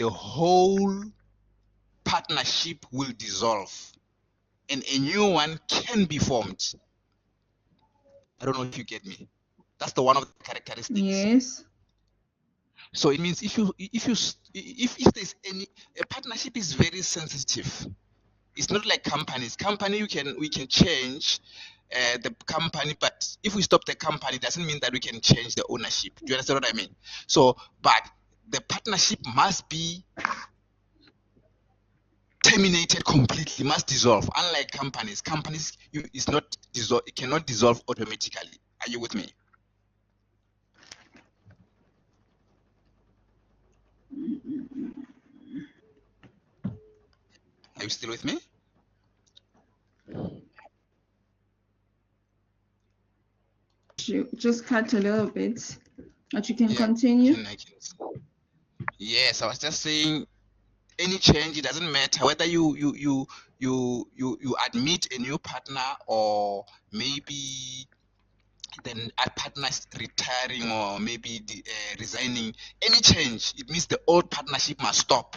the whole partnership will dissolve and a new one can be formed. I don't know if you get me. That's the one of the characteristics. Yes. So it means if there's any, a partnership is very sensitive. It's not like companies. We can change the company, but if we stop the company, it doesn't mean that we can change the ownership. Do you understand what I mean? So, but the partnership must be terminated completely, must dissolve. Unlike companies, it's not dissolve. It cannot dissolve automatically. Are you with me? Are you still with me? You just cut a little bit, but you can continue. Yes, I was just saying, any change, it doesn't matter whether you admit a new partner or maybe then a partner is retiring or maybe resigning. Any change, it means the old partnership must stop.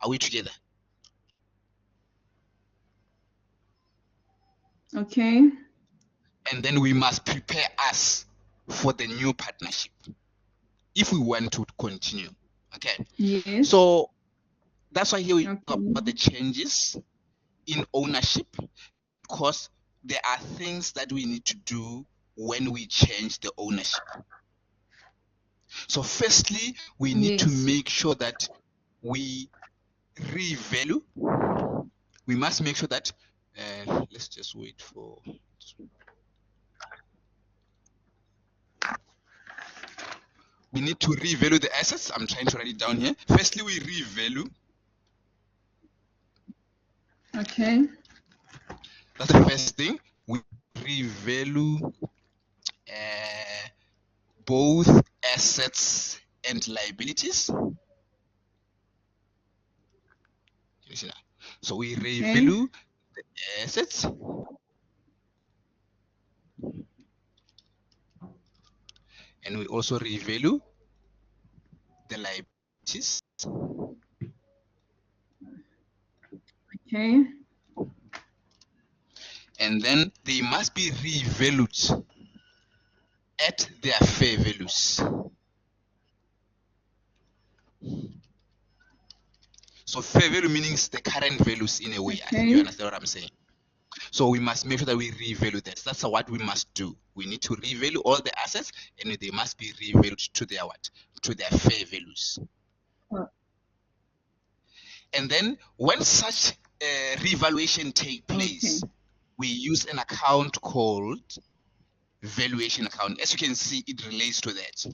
Are we together? Okay. And then we must prepare us for the new partnership if we want to continue. Okay. Yes. So that's why here we talk about the changes in ownership, because there are things that we need to do when we change the ownership. So firstly, we need to make sure that we revalue. We must make sure that let's just wait for. We need to revalue the assets. I'm trying to write it down here. Firstly, we revalue. Okay. That's the first thing. We revalue both assets and liabilities. You see that? So we revalue the assets and we also revalue the liabilities. Okay. And then they must be revalued at their fair values. So fair value means the current values in a way. I think you understand what I'm saying. So we must make sure that we revalue that. That's what we must do. We need to revalue all the assets, and they must be revalued to their what? To their fair values. And then when such revaluation take place, we use an account called valuation account. As you can see, it relates to that.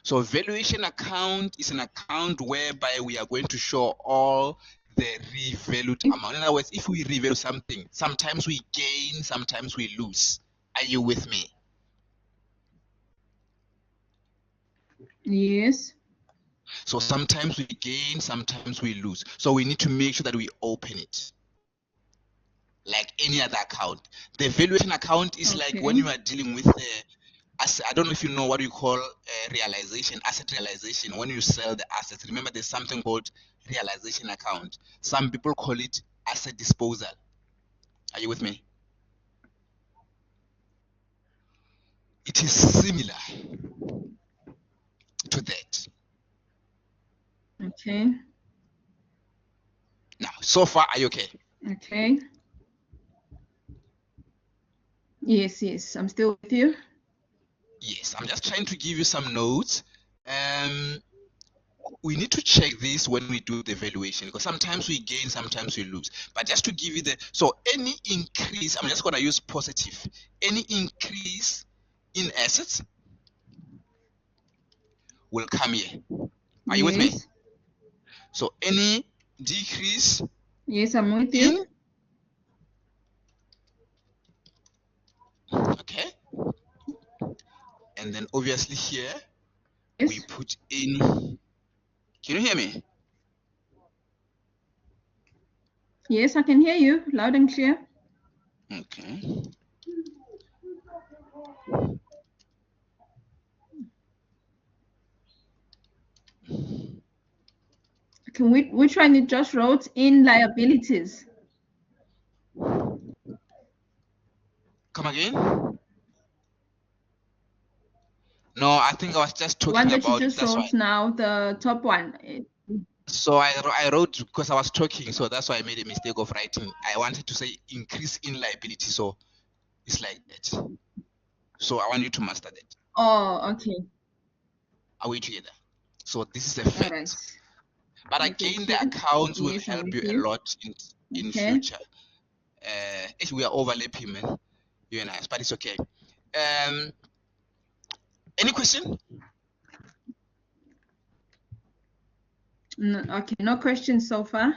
So valuation account is an account whereby we are going to show all the revalued amount. In other words, if we revalue something, sometimes we gain, sometimes we lose. Are you with me? Yes. So sometimes we gain, sometimes we lose. So we need to make sure that we open it like any other account. The valuation account is like when you are dealing with I don't know if you know what you call realization, asset realization. When you sell the assets, remember there's something called realization account. Some people call it asset disposal. Are you with me? It is similar to that. Okay. Now, so far, are you okay? Okay. Yes, yes, I'm still with you. Yes, I'm just trying to give you some notes. We need to check this when we do the valuation, because sometimes we gain, sometimes we lose. But just to give you so any increase, I'm just going to use positive. Any increase in assets will come here. Are you with me? So any decrease. Yes, I'm with you. Okay. And then obviously here we put in. Can you hear me? Yes, I can hear you loud and clear. Okay. which one you just wrote in liabilities? Come again? No, I think I was just The one talking that you about, just that's why. wrote now, the top one. So I wrote because I was talking, so that's why I made a mistake of writing. I wanted to say increase in liability, so it's like that. So I want you to master that. Oh, okay. Are we together? So this is a All fact. right. But Look again, at the you. accounts will Yes, I'm help with you a you. lot in Okay. future. If we are overlapping, man, you and I, but it's okay. Any question? No, okay, no questions so far.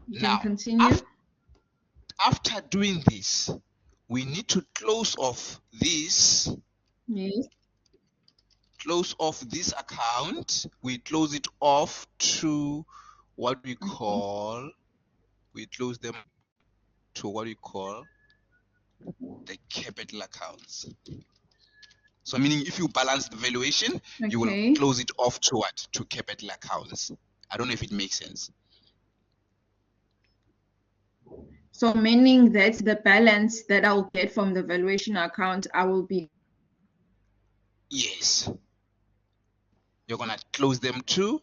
You can Now, continue. after doing this, we need to close off this. Yes. Close off this account. We close it off to what we call. We close them to what we call the capital accounts. So meaning if you balance the valuation, you will Okay. close it off to what? To capital accounts. I don't know if it makes sense. So meaning that the balance that I'll get from the valuation account, I will be. Yes. You're gonna close them too.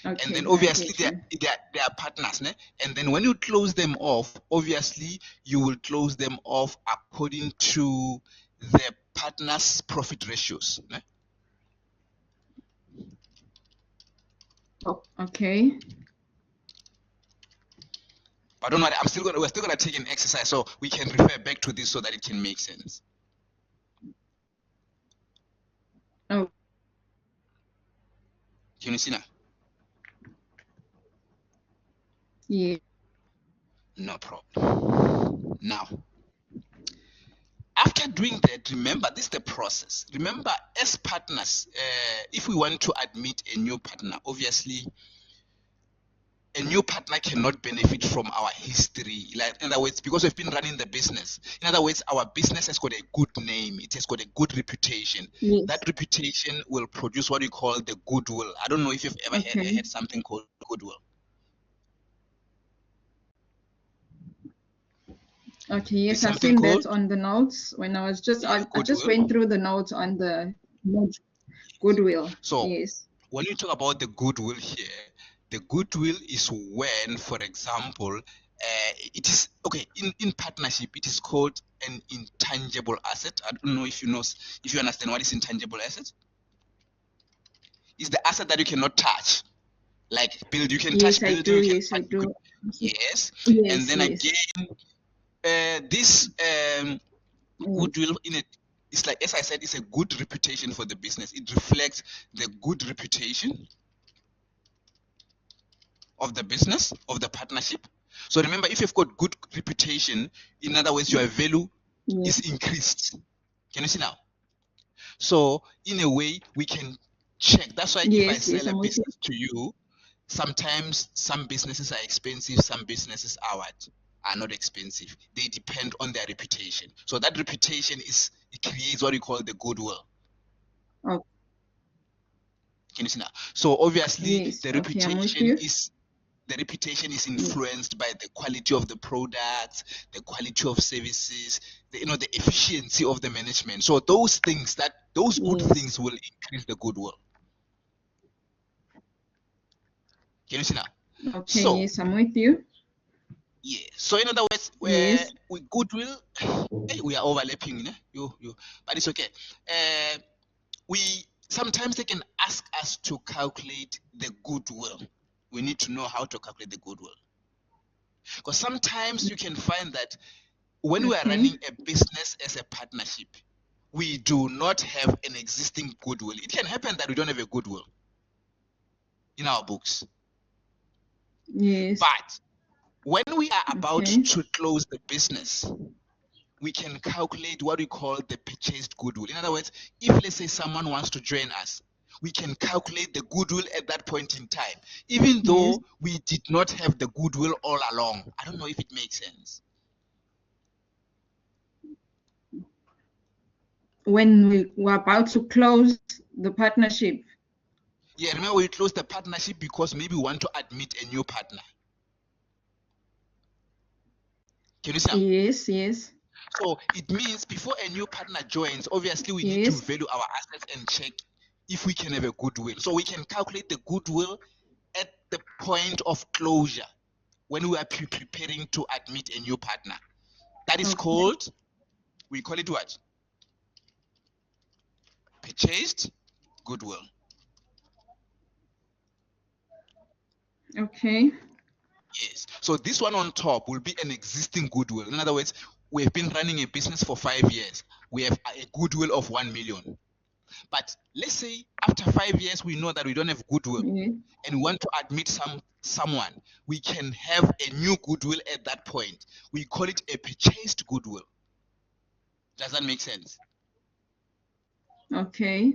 Okay, And then I obviously get you. they are partners, né? And then when you close them off, obviously you will close them off according to the partners' profit ratios, né? Oh, okay. But don't worry, we're still gonna take an exercise so we can refer back to this so that it can make sense. Oh. Can you see now? Yeah. No problem. Now, after doing that, remember, this is the process. Remember, as partners, if we want to admit a new partner, obviously, a new partner cannot benefit from our history. Like, in other words, because we've been running the business. In other words, our business has got a good name. It has got a good reputation. Yes. That reputation will produce what we call the goodwill. I don't know if you've ever had something called goodwill. Okay, yes, I've seen that on the notes when I was just, I just went through the notes on the Goodwill. So yes, when you talk about the goodwill here, the goodwill is when, for example, it is okay in partnership. It is called an intangible asset. I don't know if you understand what is intangible asset. It's the asset that you cannot touch, like build. You can touch building. Do. You can Yes, I touch do. Yes. Yes, And then yes. again, this goodwill in it. It's like, as I said, it's a good reputation for the business. It reflects the good reputation of the business, of the partnership. So remember, if you've got good reputation, in other words, your value is increased. Can you see now? So in a way, we can check. That's why if I sell a business to you, sometimes some businesses are expensive, some businesses are not expensive. They depend on their reputation. So that reputation it creates what we call the goodwill. Oh. Can you see now? So obviously Yes. the Okay, reputation is influenced by the quality of the products, the quality of services, the efficiency of the management. So those good things will increase the goodwill. Can you see now? Okay, so, yes, I'm with you. Yeah. So in other words, with goodwill, we are overlapping, but it's okay. Sometimes they can ask us to calculate the goodwill. We need to know how to calculate the goodwill. Because sometimes you can find that when we are running a business as a partnership, we do not have an existing goodwill. It can happen that we don't have a goodwill in our books. Yes. But when we are about to close the business, we can calculate what we call the purchased goodwill. In other words, if let's say someone wants to join us, we can calculate the goodwill at that point in time, even though we did not have the goodwill all along. I don't know if it makes sense. When we were about to close the partnership. Yeah, remember we closed the partnership because maybe we want to admit a new partner. Can you see? Yes, yes. So it means before a new partner joins, obviously we need to value our assets and check if we can have a goodwill. So we can calculate the goodwill at the point of closure when we are preparing to admit a new partner. That is called, we call it what? Purchased goodwill. Okay. Yes. So this one on top will be an existing goodwill. In other words, we've been running a business for 5 years. We have a goodwill of 1 million. But let's say after 5 years, we know that we don't have goodwill and we want to admit someone. We can have a new goodwill at that point. We call it a purchased goodwill. Does that make sense? Okay.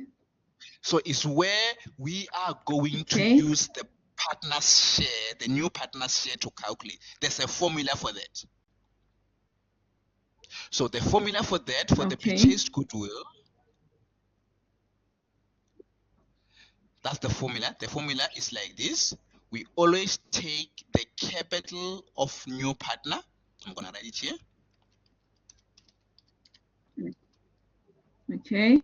So it's where we are going to use the partner's share, the new partner's share to calculate. There's a formula for that. So the formula for that, for the purchased goodwill, that's the formula. The formula is like this. We always take the capital of new partner. I'm going to write it here. Okay.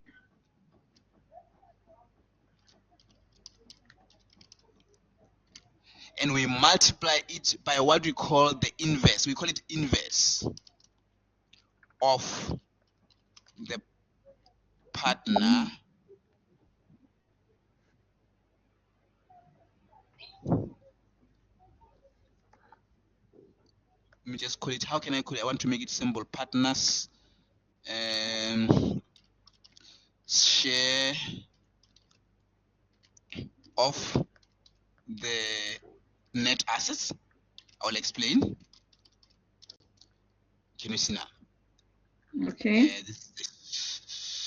And we multiply it by what we call the inverse. We call it inverse of the partner let me just call it, how can I call it? I want to make it simple. Partners share of the net assets. I'll explain. Can you see now? Okay. This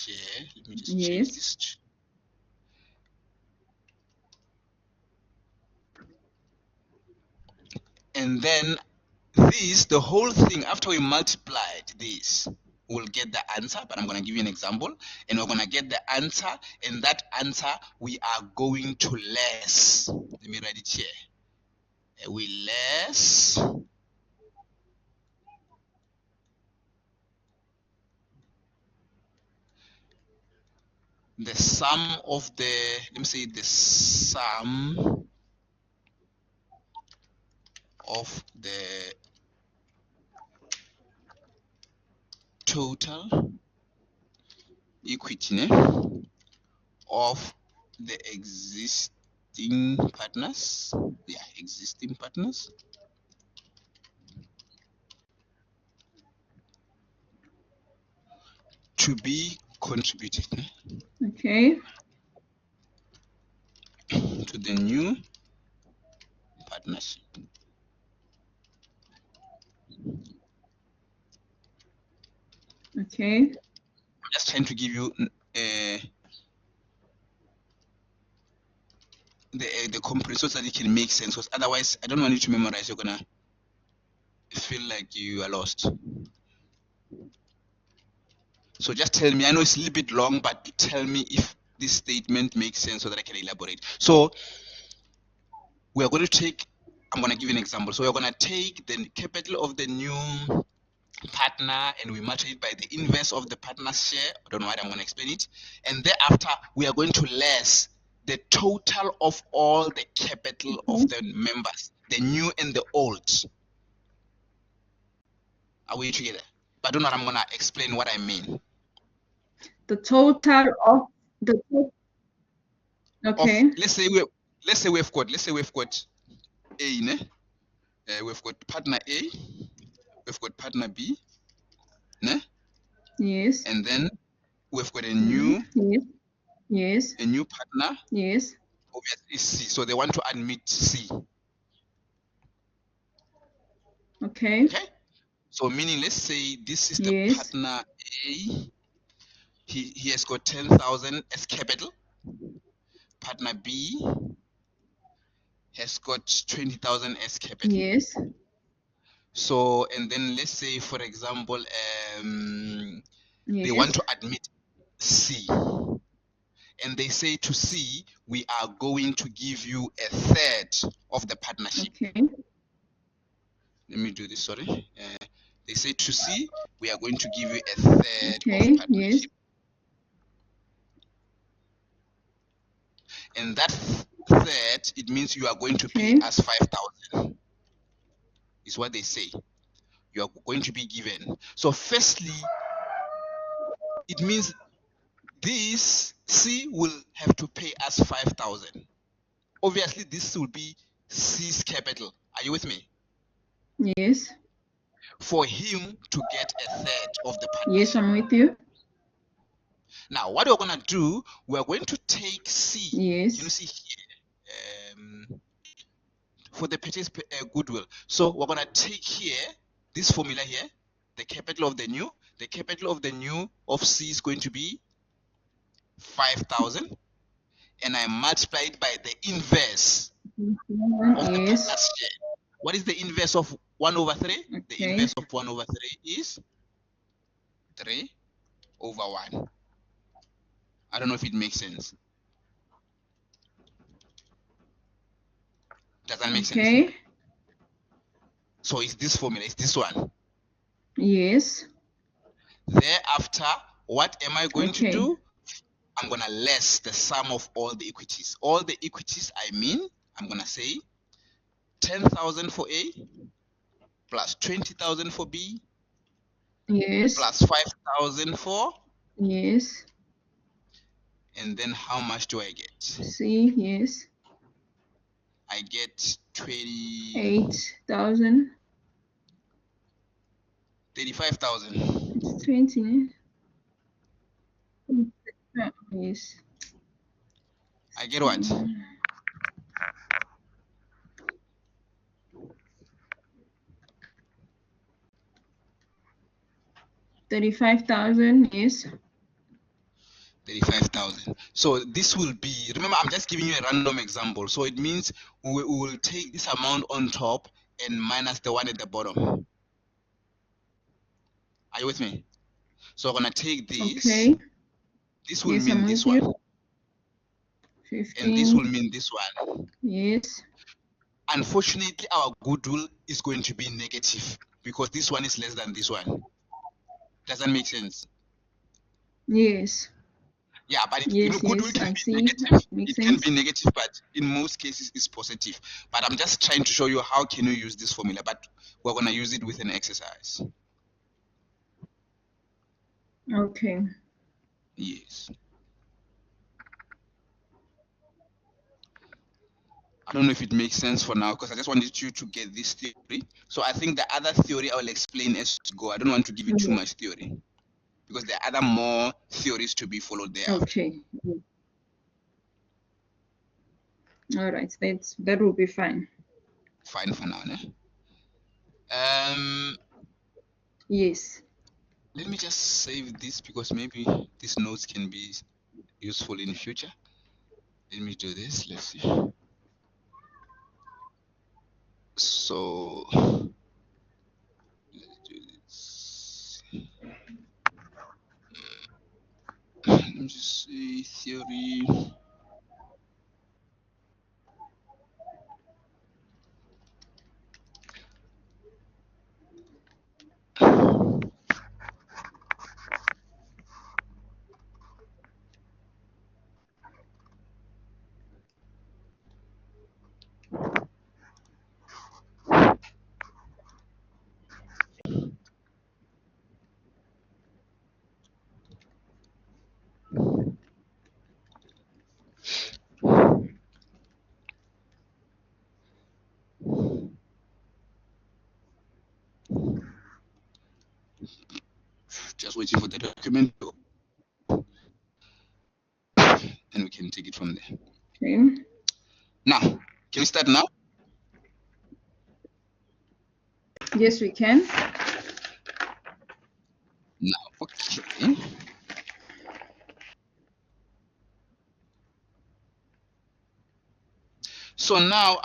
share. Let me just change this. And then this, the whole thing, after we multiplied this, we'll get the answer, but I'm going to give you an example. And we're going to get the answer, and that answer we are going to less. Let me write it here. We less the sum of the, let me say the sum of the total equity of the existing partners. Yeah, existing partners. To be contributed. Okay. To the new partnership. Okay. I'm just trying to give you the comparison so that it can make sense, because otherwise I don't want you to memorize. You're gonna feel like you are lost. So just tell me, I know it's a little bit long, but tell me if this statement makes sense so that I can elaborate. So we are going to take, I'm going to give you an example. So we're going to take the capital of the new partner and we multiply it by the inverse of the partner's share. I don't know why, I'm going to explain it. And thereafter, we are going to less the total of all the capital of the members, the new and the old. Are we together? But don't know, I'm going to explain what I mean. The total of the okay. Let's say we've got A, ne? We've got partner A, we've got partner B, ne? Yes. And then we've got a new yes. A new partner. Yes. Obviously C. So they want to admit C. Okay. Okay. So meaning, let's say this is the partner A. He has got 10,000 as capital. Partner B has got 20,000 as capital. Yes. So, and then let's say, for example, they want to admit C. and they say to C, we are going to give you a third of the partnership. Okay. Let me do this, sorry. They say to C, we are going to give you a third of partnership. Yes. And that third, it means you are going to pay us 5,000. Is what they say. You are going to be given. So firstly, it means this C will have to pay us 5,000. Obviously, this will be C's capital. Are you with me? Yes. For him to get a third of the partnership. Yes, I'm with you. Now, what we're going to do, we're going to take C. Yes. Can you see here? For the purchase goodwill. So we're going to take here, this formula here, the capital of the new. The capital of the new of C is going to be 5,000. And I multiply it by the inverse of the partner's share. What is the inverse of 1 over 3? Okay. The inverse of 1 over 3 is 3 over 1. I don't know if it makes sense. Does that make sense? So it's this formula, it's this one. Yes. Thereafter, what am I going to do? I'm going to less the sum of all the equities. All the equities, I mean, I'm going to say 10,000 for A, plus 20,000 for B, yes, plus 5,000 for, yes, and then how much do I get? C, yes, I get 8,000, 35,000. It's 20. Yes. I get what? $35,000, yes. 35,000. So this will be, remember, I'm just giving you a random example. So it means we will take this amount on top and minus the one at the bottom. Are you with me? So we're going to take this. Okay. This will mean this one. 15. And this will mean this one. Yes. Unfortunately, our goodwill is going to be negative because this one is less than this one. Does that make sense? Yes. Yeah, but yes, goodwill yes, can be negative. It can be negative, but in most cases it's positive. But I'm just trying to show you how can you use this formula, but we're going to use it with an exercise. Okay. Yes. I don't know if it makes sense for now because I just wanted you to get this theory. So I think the other theory I will explain as to go. I don't want to give you too much theory because there are other more theories to be followed there. Okay. All right, that will be fine. Fine for now, ne? Yes. Let me just save this because maybe these notes can be useful in the future. Let me do this. Let's see. So let's do this. Let me just say theory. Just waiting for the document, and we can take it from there. Okay. Now, can we start now? Yes, we can. Now, okay. So now